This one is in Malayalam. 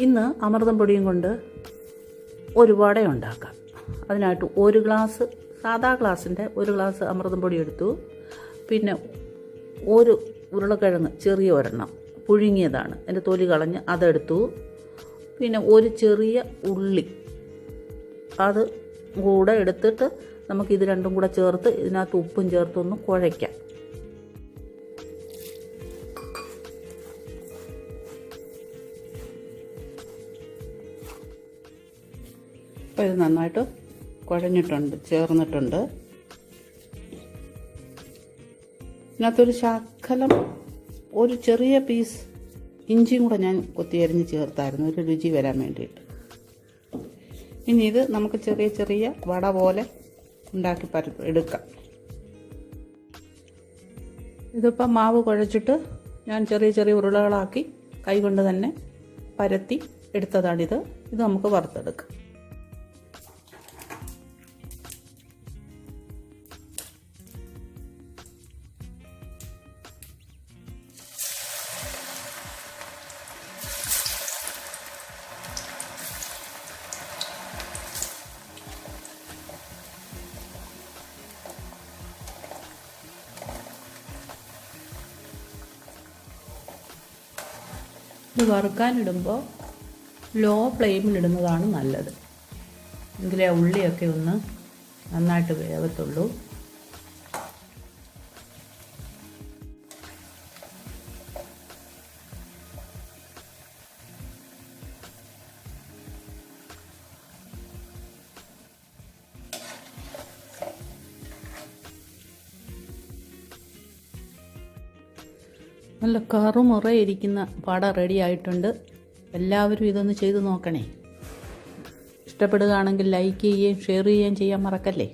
ഇന്ന് അമൃതം പൊടിയും കൊണ്ട് ഒരു വട ഉണ്ടാക്കാം. അതിനായിട്ട് ഒരു ഗ്ലാസ്, സാദാ ഗ്ലാസിൻ്റെ ഒരു ഗ്ലാസ് അമൃതം പൊടി എടുത്തു. പിന്നെ ഒരു ഉരുളക്കിഴങ്ങ് ചെറിയ ഒരെണ്ണം പുഴുങ്ങിയതാണ്, അതിൻ്റെ തൊലി കളഞ്ഞ് അതെടുത്തു. പിന്നെ ഒരു ചെറിയ ഉള്ളി അത് കൂടെ എടുത്തിട്ട് നമുക്കിത് രണ്ടും കൂടെ ചേർത്ത് ഇതിനകത്ത് ഉപ്പും ചേർത്തൊന്ന് കുഴയ്ക്കാം. അപ്പോൾ ഇത് നന്നായിട്ട് കുഴഞ്ഞിട്ടുണ്ട്, ചേർന്നിട്ടുണ്ട്. ഇതിനകത്തൊരു ശകലം ഒരു ചെറിയ പീസ് ഇഞ്ചിയും കൂടെ ഞാൻ കൊത്തിയരിഞ്ഞ് ചേർത്തായിരുന്നു, ഒരു രുചി വരാൻ വേണ്ടിയിട്ട്. ഇനി ഇത് നമുക്ക് ചെറിയ ചെറിയ വട പോലെ ഉണ്ടാക്കി എടുക്കാം. ഇതിപ്പം മാവ് കുഴച്ചിട്ട് ഞാൻ ചെറിയ ചെറിയ ഉരുളകളാക്കി കൈകൊണ്ട് തന്നെ പരത്തി എടുത്തതാണിത്. ഇത് നമുക്ക് വറുത്തെടുക്കാം. ഇത് വറുക്കാനിടുമ്പോൾ ലോ ഫ്ലെയിമിലിടുന്നതാണ് നല്ലത്, എങ്കിലേ ഉള്ളിയൊക്കെ ഒന്ന് നന്നായിട്ട് വേവത്തുള്ളൂ. നല്ല കറുമുറയിരിക്കുന്ന വട റെഡി ആയിട്ടുണ്ട്. എല്ലാവരും ഇതൊന്ന് ചെയ്ത് നോക്കണേ. ഇഷ്ടപ്പെടുകയാണെങ്കിൽ ലൈക്ക് ചെയ്യുകയും ഷെയർ ചെയ്യുകയും ചെയ്യാൻ മറക്കല്ലേ.